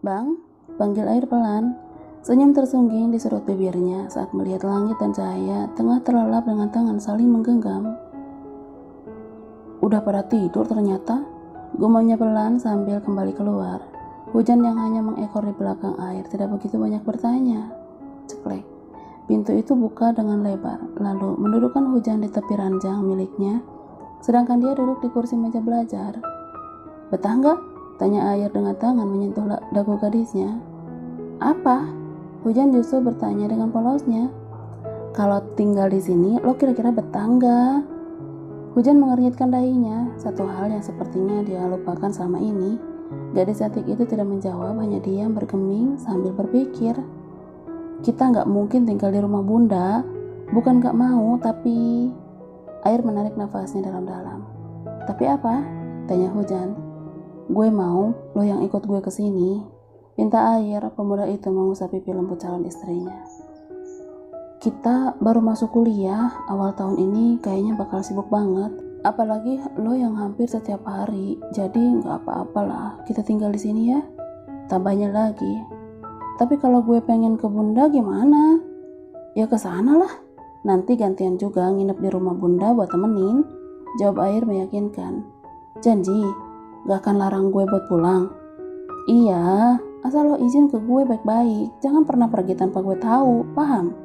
Bang, panggil air pelan. Senyum tersungging di sudut bibirnya saat melihat langit dan cahaya tengah terlelap dengan tangan saling menggenggam. Udah pada tidur ternyata, gumamnya pelan sambil kembali keluar. Hujan yang hanya mengekor di belakang air tidak begitu banyak bertanya. Ceklek. Pintu itu buka dengan lebar, lalu mendudukkan Hujan di tepi ranjang miliknya, sedangkan dia duduk di kursi meja belajar. Betah nggak? Tanya air dengan tangan menyentuh dagu gadisnya. Apa? Hujan justru bertanya dengan polosnya. Kalau tinggal di sini, lo kira-kira betah nggak? Hujan mengernyitkan dahinya, satu hal yang sepertinya dia lupakan selama ini. Gadis cantik itu tidak menjawab, hanya diam bergeming sambil berpikir. Kita nggak mungkin tinggal di rumah bunda, bukan nggak mau, tapi... Air menarik nafasnya dalam-dalam. Tapi apa? Tanya Hujan. Gue mau lo yang ikut gue ke sini. Pinta air, pemuda itu mengusap pipi lembut calon istrinya. Kita baru masuk kuliah, awal tahun ini kayaknya bakal sibuk banget. Apalagi lo yang hampir setiap hari, jadi nggak apa-apalah kita tinggal di sini ya. Tambahnya lagi. Tapi kalau gue pengen ke bunda gimana? Ya ke sana lah. Nanti gantian juga nginep di rumah bunda buat temenin. Jawab air meyakinkan. Janji, gak akan larang gue buat pulang. Iya, asal lo izin ke gue baik-baik. Jangan pernah pergi tanpa gue tahu, paham?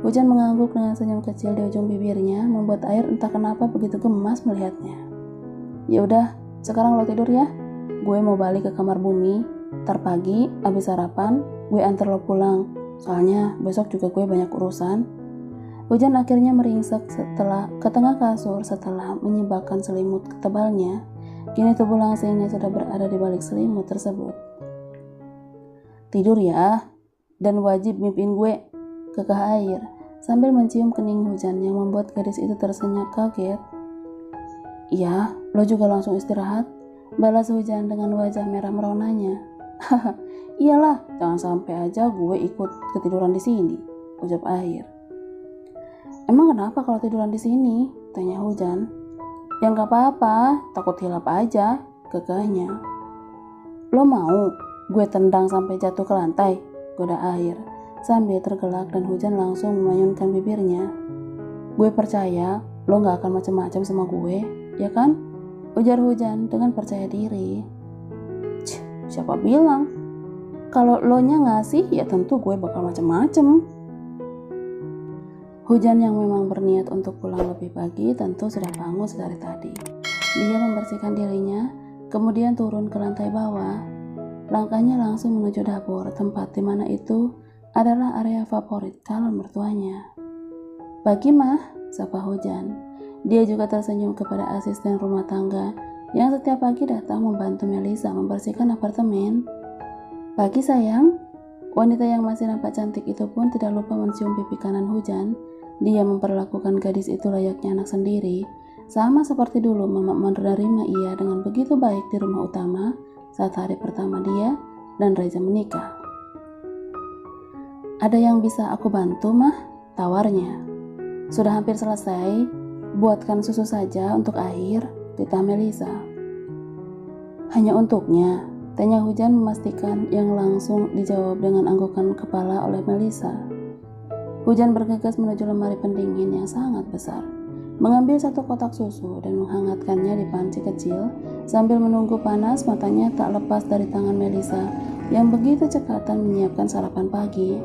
Hujan mengangguk dengan senyum kecil di ujung bibirnya, membuat air entah kenapa begitu gemas melihatnya. Ya udah, sekarang lo tidur ya. Gue mau balik ke kamar bumi. Ntar pagi, abis sarapan, gue antar lo pulang. Soalnya besok juga gue banyak urusan. Hujan akhirnya meringsek setelah ke tengah kasur setelah menyibakkan selimut tebalnya. Kini tubuh langsingnya sudah berada di balik selimut tersebut. Tidur ya, dan wajib mimpiin gue, kekeh air, sambil mencium kening Hujan yang membuat gadis itu tersenyum kaget. Iya, lo juga langsung istirahat, balas Hujan dengan wajah merah meronanya. Haha, iyalah, jangan sampai aja gue ikut ketiduran di sini, ucap air. Emang kenapa kalau tiduran di sini? Tanya Hujan. Ya nggak apa-apa, takut hilap aja, kekehnya. Lo mau gue tendang sampai jatuh ke lantai? Goda air, sambil tergelak dan Hujan langsung memanyunkan bibirnya. Gue percaya lo nggak akan macam-macam sama gue, ya kan? Ujar Hujan dengan percaya diri. Siapa bilang? Kalau lo nya ngasih, ya tentu gue bakal macam-macam. Hujan yang memang berniat untuk pulang lebih pagi tentu sudah bangun sedari tadi. Dia membersihkan dirinya, kemudian turun ke lantai bawah. Langkahnya langsung menuju dapur, tempat di mana itu adalah area favorit calon mertuanya. Pagi mah, sapa Hujan. Dia juga tersenyum kepada asisten rumah tangga yang setiap pagi datang membantu Melisa membersihkan apartemen. Pagi sayang. Wanita yang masih nampak cantik itu pun tidak lupa mencium pipi kanan Hujan. Dia memperlakukan gadis itu layaknya anak sendiri, sama seperti dulu Mama menerima ia dengan begitu baik di rumah utama saat hari pertama dia dan Reza menikah. Ada yang bisa aku bantu mah? Tawarnya. Sudah hampir selesai, buatkan susu saja untuk air, titah Melisa. Hanya untuknya, tanya Hujan memastikan yang langsung dijawab dengan anggukan kepala oleh Melisa. Hujan bergegas menuju lemari pendingin yang sangat besar, mengambil satu kotak susu dan menghangatkannya di panci kecil sambil menunggu panas. Matanya tak lepas dari tangan Melisa yang begitu cekatan menyiapkan sarapan pagi.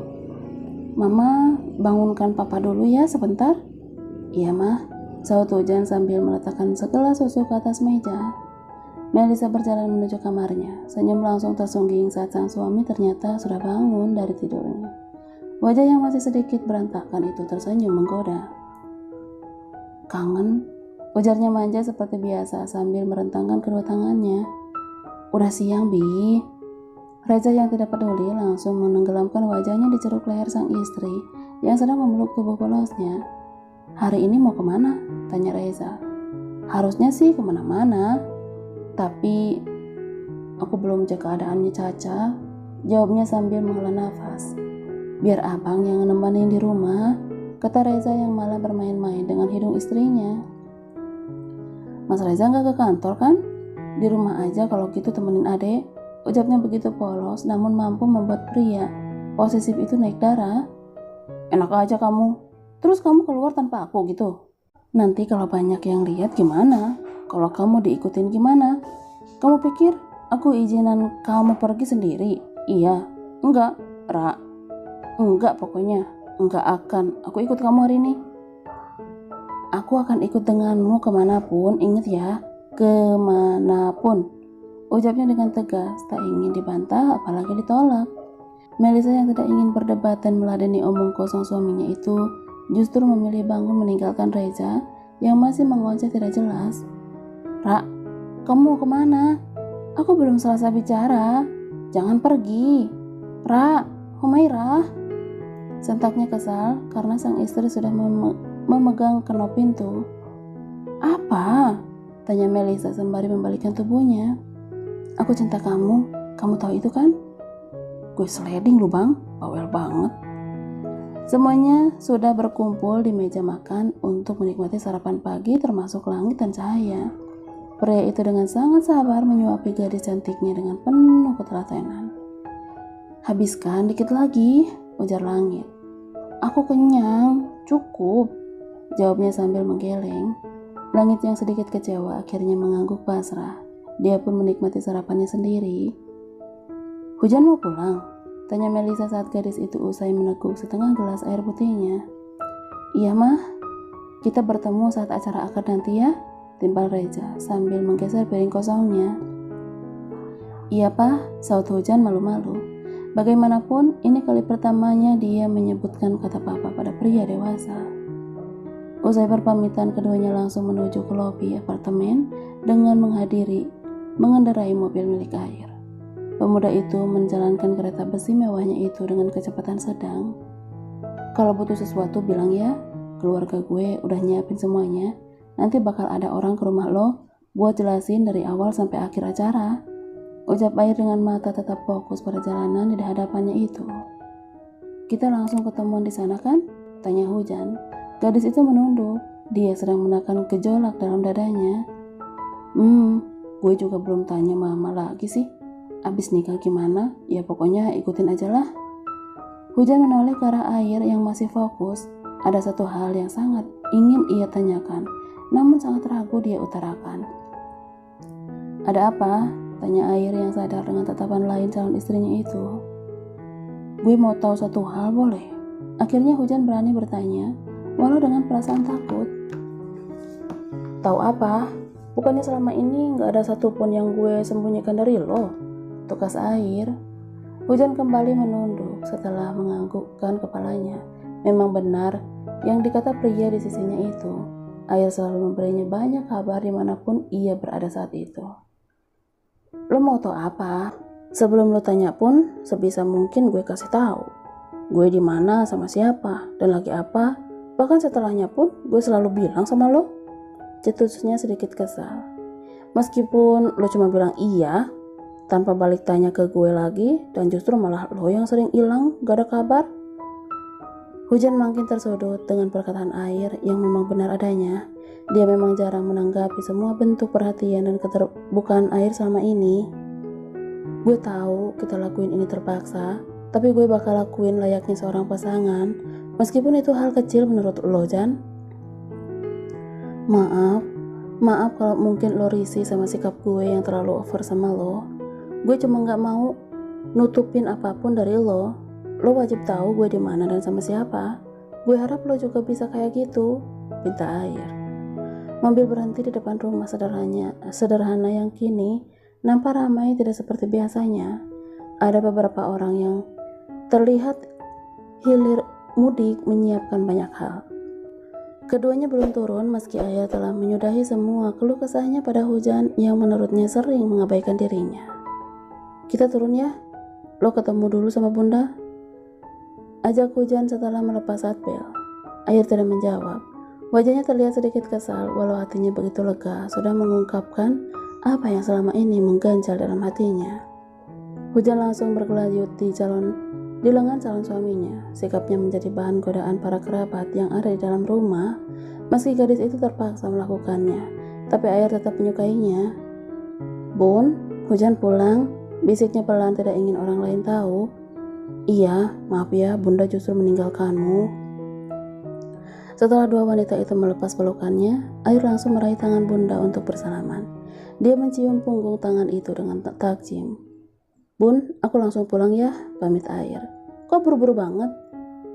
Mama, bangunkan papa dulu ya sebentar. Iya mah, sahut Hujan sambil meletakkan segelas susu ke atas meja. Melisa berjalan menuju kamarnya, senyum langsung tersungging saat sang suami ternyata sudah bangun dari tidurnya. Wajah yang masih sedikit berantakan itu tersenyum menggoda. Kangen, ujarnya manja seperti biasa sambil merentangkan kedua tangannya. Udah siang, Bi. Reza yang tidak peduli langsung menenggelamkan wajahnya di ceruk leher sang istri yang sedang memeluk tubuh polosnya. Hari ini mau kemana? Tanya Reza. Harusnya sih kemana-mana, tapi aku belum cek keadaannya Caca, jawabnya sambil menghela nafas. Biar abang yang nemenin di rumah, kata Reza yang malah bermain-main dengan hidung istrinya. Mas Reza gak ke kantor kan? Di rumah aja kalau gitu temenin adek. Ucapnya begitu polos namun mampu membuat pria posesif itu naik darah. Enak aja kamu. Terus kamu keluar tanpa aku gitu? Nanti kalau banyak yang lihat gimana? Kalau kamu diikutin gimana? Kamu pikir aku izinan kamu pergi sendiri? Iya. Enggak, Ra. Enggak pokoknya. Enggak akan. Aku ikut kamu hari ini. Aku akan ikut denganmu kemanapun. Ingat ya. Kemanapun. Ucapnya dengan tegas. Tak ingin dibantah apalagi ditolak. Melisa yang tidak ingin berdebat dan meladeni omong kosong suaminya itu justru memilih bangun meninggalkan Reza yang masih mengoceh tidak jelas. Ra, kamu mau kemana? Aku belum selesai bicara. Jangan pergi. Ra, Humairah. Sentaknya kesal karena sang istri sudah memegang kenop pintu. Apa? Tanya Melisa sembari membalikkan tubuhnya. Aku cinta kamu. Kamu tahu itu kan? Gue sliding lu bang. Bawel banget. Semuanya sudah berkumpul di meja makan untuk menikmati sarapan pagi termasuk langit dan cahaya. Pria itu dengan sangat sabar menyuapi gadis cantiknya dengan penuh ketelatenan. Habiskan dikit lagi, ujar langit. Aku kenyang, cukup, jawabnya sambil menggeleng. Langit yang sedikit kecewa akhirnya mengangguk pasrah. Dia pun menikmati sarapannya sendiri. Hujan mau pulang? Tanya Melisa saat gadis itu usai meneguk setengah gelas air putihnya. Iya mah, kita bertemu saat acara akad nanti ya, timpal Reza sambil menggeser piring kosongnya. Iya pak, saut Hujan malu-malu. Bagaimanapun, ini kali pertamanya dia menyebutkan kata papa pada pria dewasa. Usai berpamitan, keduanya langsung menuju ke lobi apartemen dengan mengendarai mobil milik Air. Pemuda itu menjalankan kereta besi mewahnya itu dengan kecepatan sedang. Kalau butuh sesuatu bilang ya, keluarga gue udah nyiapin semuanya. Nanti bakal ada orang ke rumah lo buat jelasin dari awal sampai akhir acara. Ucap Air dengan mata tetap fokus pada jalanan di hadapannya itu. Kita langsung ketemuan di sana kan? Tanya Hujan. Gadis itu menunduk. Dia sedang menekan gejolak dalam dadanya. Gue juga belum tanya mama lagi sih. Abis nikah gimana? Ya pokoknya ikutin aja lah. Hujan menoleh ke arah Air yang masih fokus. Ada satu hal yang sangat ingin ia tanyakan, namun sangat ragu dia utarakan. Ada apa? Tanya Air yang sadar dengan tatapan lain calon istrinya itu. Gue mau tahu satu hal boleh? Akhirnya Hujan berani bertanya, walau dengan perasaan takut. Tahu apa? Bukannya selama ini gak ada satupun yang gue sembunyikan dari lo? Tukas Air. Hujan kembali menunduk setelah menganggukkan kepalanya. Memang benar yang dikata pria di sisinya itu. Air selalu memberinya banyak kabar dimanapun ia berada saat itu. Lo mau tahu apa? Sebelum lo tanya pun, sebisa mungkin gue kasih tahu. Gue di mana sama siapa dan lagi apa. Bahkan setelahnya pun gue selalu bilang sama lo. Cetusnya sedikit kesal. Meskipun lo cuma bilang iya tanpa balik tanya ke gue lagi, dan justru malah lo yang sering hilang, gak ada kabar. Hujan makin tersudut dengan perkataan Air yang memang benar adanya. Dia memang jarang menanggapi semua bentuk perhatian dan keterbukaan Air selama ini. Gue tahu kita lakuin ini terpaksa, tapi gue bakal lakuin layaknya seorang pasangan, meskipun itu hal kecil menurut lo, Jan. Maaf kalau mungkin lo risih sama sikap gue yang terlalu over sama lo. Gue cuma gak mau nutupin apapun dari lo. Lo wajib tahu gue di mana dan sama siapa. Gue harap lo juga bisa kayak gitu, pinta Air. Mobil berhenti di depan rumah sederhana yang kini nampak ramai tidak seperti biasanya. Ada beberapa orang yang terlihat hilir mudik menyiapkan banyak hal. Keduanya belum turun meski Air telah menyudahi semua keluh kesahnya pada Hujan yang menurutnya sering mengabaikan dirinya. Kita turun ya, lo ketemu dulu sama bunda. Ajak Hujan setelah melepas satbel. Air tidak menjawab. Wajahnya terlihat sedikit kesal walau hatinya begitu lega sudah mengungkapkan apa yang selama ini mengganjal dalam hatinya. Hujan langsung berkelanjut di lengan calon suaminya. Sikapnya menjadi bahan godaan para kerabat yang ada di dalam rumah. Meski gadis itu terpaksa melakukannya, tapi Air tetap menyukainya. Bun, Hujan pulang. bisiknya pelan tidak ingin orang lain tahu. Iya, maaf ya, Bunda justru meninggalkanmu. Setelah dua wanita itu melepas pelukannya, Air langsung meraih tangan Bunda untuk bersalaman. Dia mencium punggung tangan itu dengan takjim. Bun, aku langsung pulang ya, pamit Air. Kok buru-buru banget?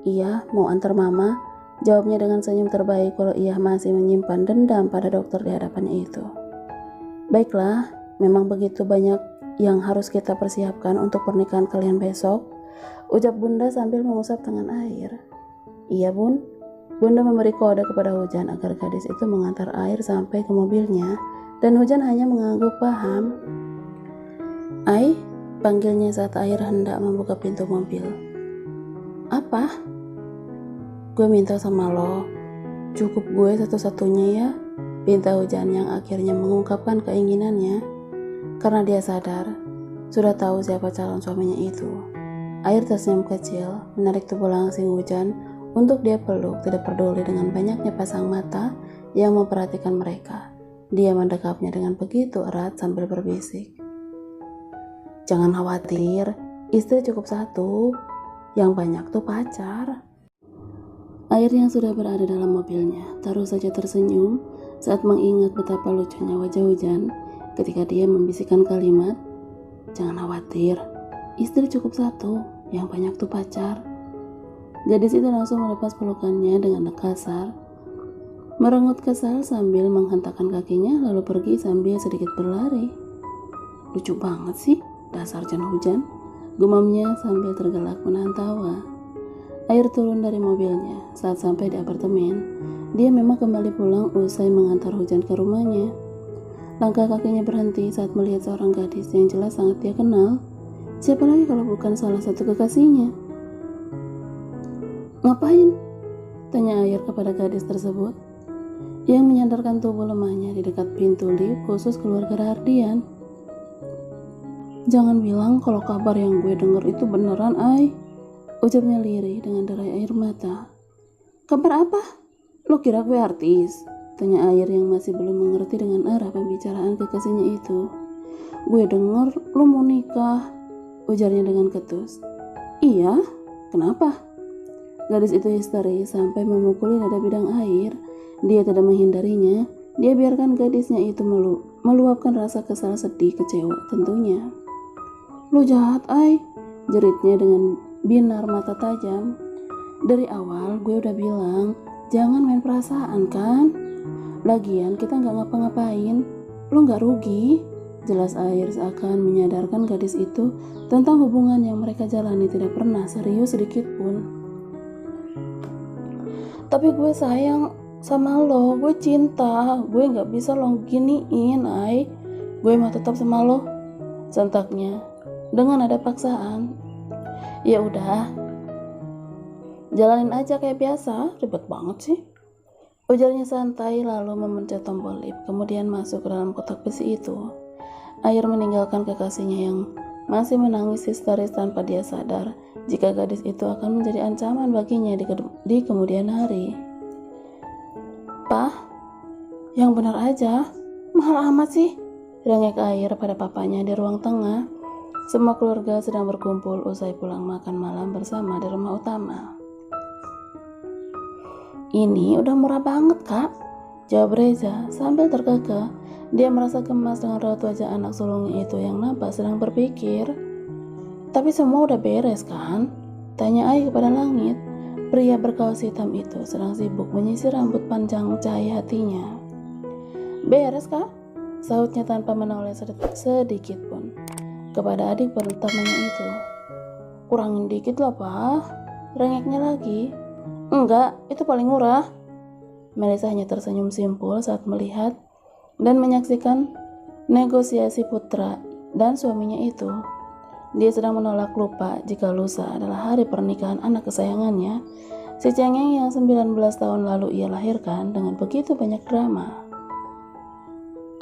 Iya, mau antar mama, jawabnya dengan senyum terbaik walau ia masih menyimpan dendam pada dokter di hadapannya itu. Baiklah, memang begitu banyak yang harus kita persiapkan untuk pernikahan kalian besok, ucap Bunda sambil mengusap tangan Air. Iya Bun. Bunda memberi kode kepada Hujan agar gadis itu mengantar Air sampai ke mobilnya, dan Hujan hanya mengangguk paham. Ai, panggilnya saat Air hendak membuka pintu mobil. Apa? Gue minta sama lo, cukup gue satu-satunya ya, pinta Hujan yang akhirnya mengungkapkan keinginannya, karena dia sadar, sudah tahu siapa calon suaminya itu. Air tersenyum kecil, menarik tubuh langsing Hujan untuk dia peluk, tidak peduli dengan banyaknya pasang mata yang memperhatikan mereka. Dia mendekapnya dengan begitu erat sambil berbisik. Jangan khawatir, istri cukup satu, yang banyak tuh pacar. Air yang sudah berada dalam mobilnya taruh saja tersenyum saat mengingat betapa lucunya wajah Hujan ketika dia membisikkan kalimat, jangan khawatir, istri cukup satu, yang banyak tuh pacar. Gadis itu langsung melepas pelukannya dengan kasar, merengut kesal sambil menghentakkan kakinya lalu pergi sambil sedikit berlari. Lucu banget sih, dasar Jan Hujan, gumamnya sambil tergelak menahan tawa. Air turun dari mobilnya saat sampai di apartemen. Dia memang kembali pulang usai mengantar Hujan ke rumahnya. Langkah kakinya berhenti saat melihat seorang gadis yang jelas sangat dia kenal. Siapa lagi kalau bukan salah satu kekasihnya? Ngapain? Tanya Air kepada gadis tersebut yang menyandarkan tubuh lemahnya di dekat pintu lift khusus keluarga Rahardian. Jangan bilang kalau kabar yang gue denger itu beneran, Ai, ucapnya lirih dengan derai air mata. Kabar apa? Lo kira gue artis? Tanya Air yang masih belum mengerti dengan arah pembicaraan kekasihnya itu. Gue denger lo mau nikah, ujarnya dengan ketus. Iya, kenapa? Gadis itu histeris sampai memukuli dada bidang Air. Dia tidak menghindarinya. Dia biarkan gadisnya itu meluapkan rasa kesal, sedih, kecewa tentunya. Lu jahat, Ai, jeritnya dengan binar mata tajam. Dari awal gue udah bilang, jangan main perasaan kan? Lagian kita gak ngapa-ngapain, lu gak rugi. Jelas Air seakan menyadarkan gadis itu tentang hubungan yang mereka jalani tidak pernah serius sedikit pun. Tapi gue sayang sama lo, gue cinta, gue gak bisa lo giniin, Ai. Gue mau tetap sama lo, sentaknya dengan ada paksaan. Ya udah, jalanin aja kayak biasa, ribet banget sih, ujarnya santai lalu memencet tombol lift, kemudian masuk ke dalam kotak besi itu. Air meninggalkan kekasihnya yang masih menangis histeris tanpa dia sadar jika gadis itu akan menjadi ancaman baginya di kemudian hari. Pah, yang benar aja, mahal amat sih, rengek Air pada papanya di ruang tengah. Semua keluarga sedang berkumpul usai pulang makan malam bersama di rumah utama. Ini udah murah banget, Kak, jawab Reza sambil terkekeh. Dia merasa gemas dengan raut wajah anak sulungnya itu yang nampak sedang berpikir. Tapi semua udah beres kan? Tanya Ai kepada langit. Pria berkaos hitam itu sedang sibuk menyisir rambut panjang cahaya hatinya. Beres, Kak, sahutnya tanpa menoleh sedikit pun kepada adik pertamanya itu. Kurangin dikit lah, Pak, rengeknya lagi. Enggak, itu paling murah. Melisa hanya tersenyum simpul saat melihat dan menyaksikan negosiasi Putra dan suaminya itu. Dia sedang menolak lupa jika lusa adalah hari pernikahan anak kesayangannya, si cengeng yang 19 tahun lalu ia lahirkan dengan begitu banyak drama.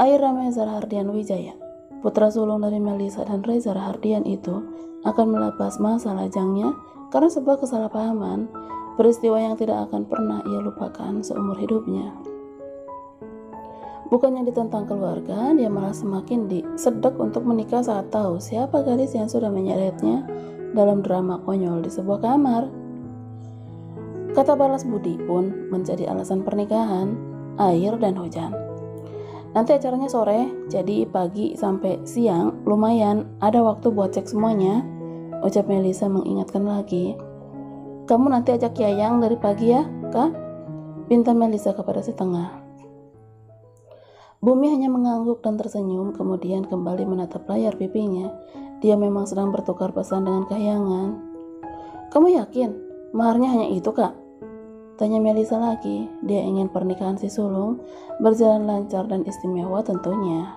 Air Reza Rahardian Wijaya, putra sulung dari Melisa dan Reza Rahardian itu, akan melepas masa lajangnya karena sebuah kesalahpahaman, peristiwa yang tidak akan pernah ia lupakan seumur hidupnya. Bukannya ditentang keluarga, dia malah semakin disedek untuk menikah saat tahu siapa gadis yang sudah menyeretnya dalam drama konyol di sebuah kamar. Kata balas budi pun menjadi alasan pernikahan, air dan hujan. Nanti acaranya sore, jadi pagi sampai siang lumayan ada waktu buat cek semuanya, ucap Melisa mengingatkan lagi. Kamu nanti ajak Yayang dari pagi ya, Kak? Pinta Melisa kepada si tengah. Bumi hanya mengangguk dan tersenyum, kemudian kembali menatap layar pipinya. Dia memang sedang bertukar pesan dengan Kahyangan. Kamu yakin maharnya hanya itu, Kak? Tanya Melisa lagi. Dia ingin pernikahan si sulung berjalan lancar dan istimewa tentunya.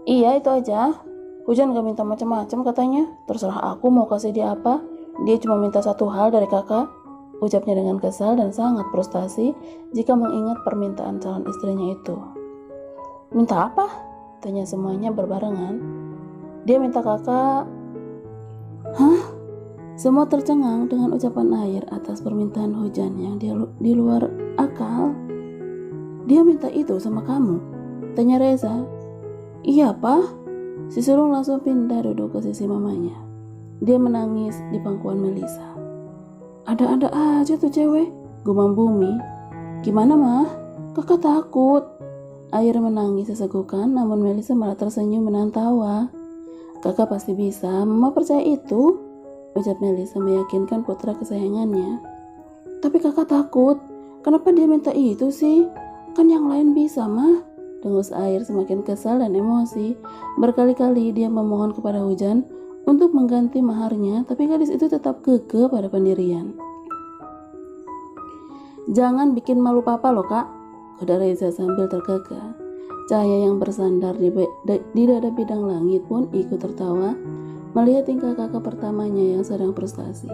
Iya, itu aja. Hujan gak minta macam-macam katanya. Terserah aku mau kasih dia apa. Dia cuma minta satu hal dari kakak, ucapnya dengan kesal dan sangat frustasi jika mengingat permintaan calon istrinya itu. Minta apa? Tanya semuanya berbarengan. Dia minta kakak. Hah? Semua tercengang dengan ucapan air atas permintaan hujan yang di luar akal. Dia minta itu sama kamu? Tanya Reza. Iya, Pak. Si sulung langsung pindah duduk ke sisi mamanya. Dia menangis di pangkuan Melisa. Ada-ada aja tuh cewek, gumam Bumi. Gimana, Mah? Kakak takut. Air menangis sesegukan, namun Melisa malah tersenyum menahan tawa. Kakak pasti bisa, Mama percaya itu, ucap Melisa meyakinkan putra kesayangannya. Tapi kakak takut. Kenapa dia minta itu sih? Kan yang lain bisa, Mah. Dengus Air semakin kesal dan emosi. Berkali-kali dia memohon kepada hujan untuk mengganti maharnya, tapi gadis itu tetap kekeh pada pendirian. Jangan bikin malu papa loh, Kak, kata Reza sambil terkekeh. Cahaya yang bersandar di dada bidang langit pun ikut tertawa melihat tingkah kakak pertamanya yang sedang frustasi.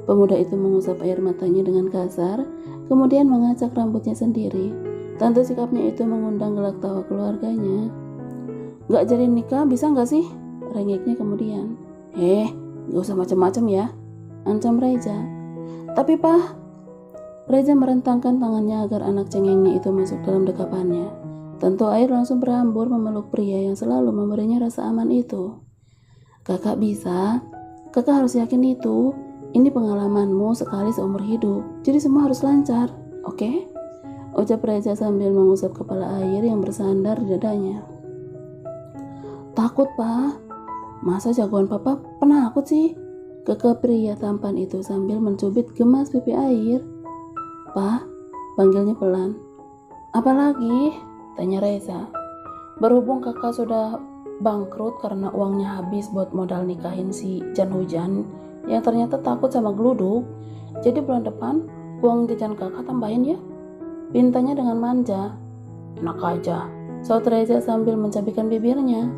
Pemuda itu mengusap air matanya dengan kasar, kemudian mengacak rambutnya sendiri. Tentu sikapnya itu mengundang gelak tawa keluarganya. Gak jadi nikah bisa gak sih? Rengeknya kemudian. Gak usah macam-macam ya, ancam Reza. Tapi Pak, Reza merentangkan tangannya agar anak cengengnya itu masuk dalam dekapannya. Tentu Air langsung berhambur memeluk pria yang selalu memberinya rasa aman itu. Kakak bisa, kakak harus yakin itu. Ini pengalamanmu sekali seumur hidup, jadi semua harus lancar, oke? Ucap Reza sambil mengusap kepala Air yang bersandar di dadanya. Takut, Pak. Masa jagoan papa penakut sih? Kekeh pria tampan itu sambil mencubit gemas pipi Air. Pak, panggilnya pelan. Apalagi? Tanya Reza. Berhubung kakak sudah bangkrut karena uangnya habis buat modal nikahin si Jan Hujan yang ternyata takut sama geluduk, jadi bulan depan uang jajan kakak tambahin ya, pintanya dengan manja. Enak aja, saut Reza sambil mencabikkan bibirnya.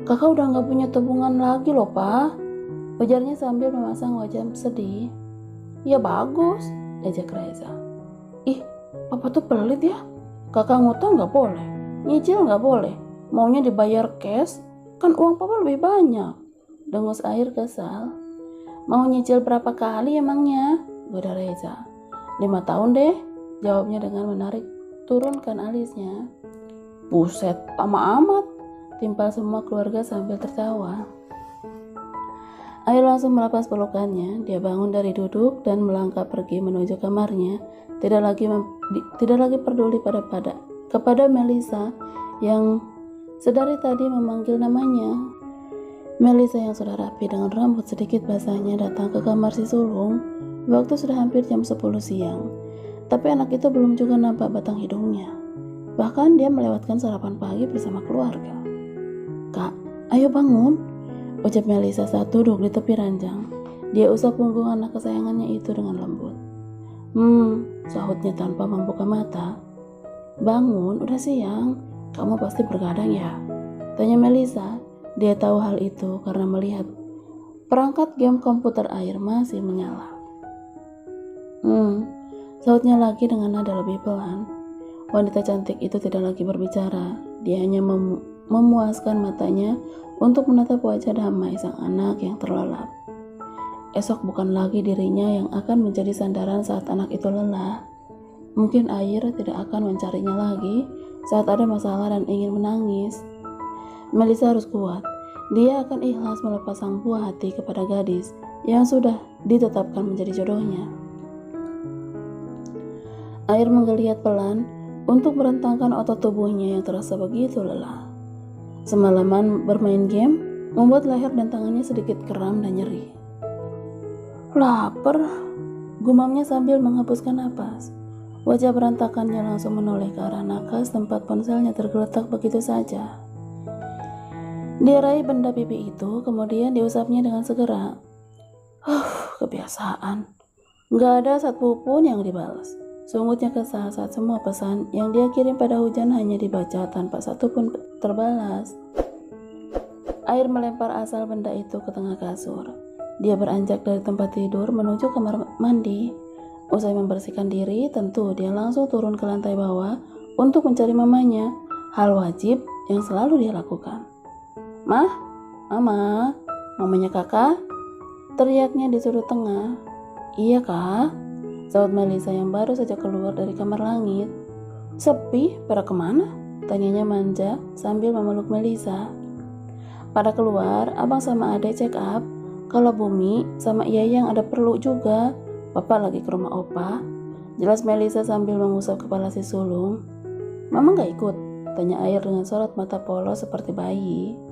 Kakak udah gak punya tabungan lagi loh, Pak, ujarnya sambil memasang wajah sedih. Ya bagus, ejek Reza. Ih, papa tuh pelit ya. Kakak ngutang gak boleh, nyicil gak boleh, maunya dibayar cash, kan uang papa lebih banyak. Dengus Air kesal. Mau nyicil berapa kali emangnya? Goda Reza. 5 tahun deh, jawabnya dengan menarik turunkan alisnya. Buset, lama amat, timpal semua keluarga sambil tertawa. Air langsung melepas pelukannya. Dia bangun dari duduk dan melangkah pergi menuju kamarnya. Tidak lagi peduli kepada Melisa yang sedari tadi memanggil namanya. Melisa yang sudah rapi dengan rambut sedikit basahnya datang ke kamar si sulung. Waktu sudah hampir jam 10 siang. Tapi anak itu belum juga nampak batang hidungnya. Bahkan dia melewatkan sarapan pagi bersama keluarga. Kak, ayo bangun, ucap Melisa saat duduk di tepi ranjang. Dia usap punggung anak kesayangannya itu dengan lembut. Sahutnya tanpa membuka mata. Bangun, udah siang. Kamu pasti bergadang ya? Tanya Melisa. Dia tahu hal itu karena melihat perangkat game komputer Air masih menyala. Sahutnya lagi dengan nada lebih pelan. Wanita cantik itu tidak lagi berbicara. Dia hanya memuaskan matanya untuk menatap wajah damai sang anak yang terlelap. Esok bukan lagi dirinya yang akan menjadi sandaran saat anak itu lelah. Mungkin Air tidak akan mencarinya lagi saat ada masalah dan ingin menangis. Melisa harus kuat. Dia akan ikhlas melepas sang buah hati kepada gadis yang sudah ditetapkan menjadi jodohnya. Air menggeliat pelan untuk merentangkan otot tubuhnya yang terasa begitu lelah. Semalaman bermain game membuat leher dan tangannya sedikit kram dan nyeri. Lapar, gumamnya sambil menghembuskan napas. Wajah berantakannya langsung menoleh ke arah nakas tempat ponselnya tergeletak begitu saja. Dia raih benda pipi itu, kemudian diusapnya dengan segera. Kebiasaan. Gak ada satupun pun yang dibalas. Sungutnya kesal saat semua pesan yang dia kirim pada Hujan hanya dibaca tanpa satupun terbalas. Air melempar asal benda itu ke tengah kasur. Dia beranjak dari tempat tidur menuju kamar mandi. Usai membersihkan diri, tentu dia langsung turun ke lantai bawah untuk mencari mamanya. Hal wajib yang selalu dia lakukan. Mah, Mama, mamanya kakak? Teriaknya di sudut tengah. Iya kak, saut Melisa yang baru saja keluar dari kamar langit. Sepi, pada kemana? Tanyanya manja sambil memeluk Melisa. Pada keluar, abang sama adek check up. Kalau Bumi sama Yayang ada perlu juga. Papa lagi ke rumah opa. Jelas Melisa sambil mengusap kepala si sulung. Mama gak ikut? Tanya Air dengan sorot mata polos seperti bayi.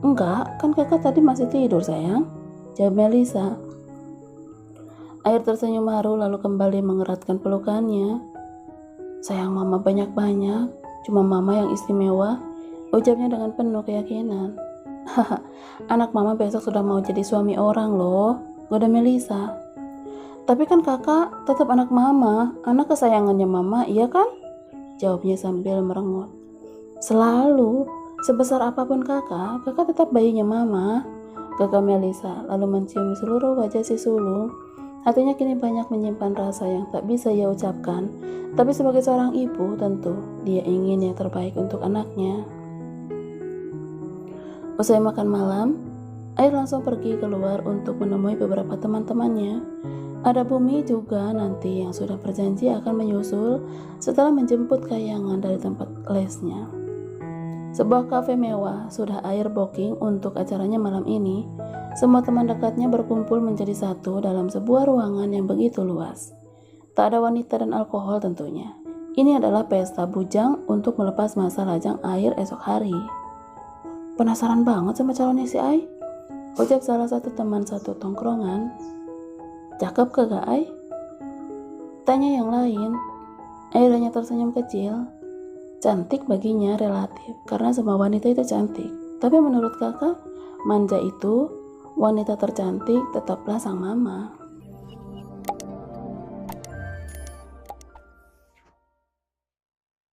Enggak, kan kakak tadi masih tidur sayang, jawab Melisa. Air tersenyum haru lalu kembali mengeratkan pelukannya. Sayang mama banyak-banyak, cuma mama yang istimewa, ucapnya dengan penuh keyakinan. Haha, anak mama besok sudah mau jadi suami orang loh, goda Melisa. Tapi kan kakak tetap anak mama, anak kesayangannya mama, iya kan? Jawabnya sambil merengut. Selalu, sebesar apapun kakak tetap bayinya mama, kata Melisa lalu menciumi seluruh wajah si sulung. Hatinya kini banyak menyimpan rasa yang tak bisa ia ucapkan, tapi sebagai seorang ibu tentu dia ingin yang terbaik untuk anaknya. Usai makan malam, Air langsung pergi keluar untuk menemui beberapa teman-temannya. Ada Bumi juga nanti yang sudah berjanji akan menyusul setelah menjemput Kayangan dari tempat lesnya. Sebuah kafe mewah sudah Air booking untuk acaranya malam ini. Semua teman dekatnya berkumpul menjadi satu dalam sebuah ruangan yang begitu luas. Tak ada wanita dan alkohol tentunya. Ini adalah pesta bujang untuk melepas masa lajang Air esok hari. Penasaran banget sama calonnya si Ai, ucap salah satu teman satu tongkrongan. Cakep kagak Ai? Tanya yang lain. Air hanya tersenyum kecil. Cantik baginya relatif, karena semua wanita itu cantik. Tapi menurut kakak, manja itu wanita tercantik tetaplah sang mama.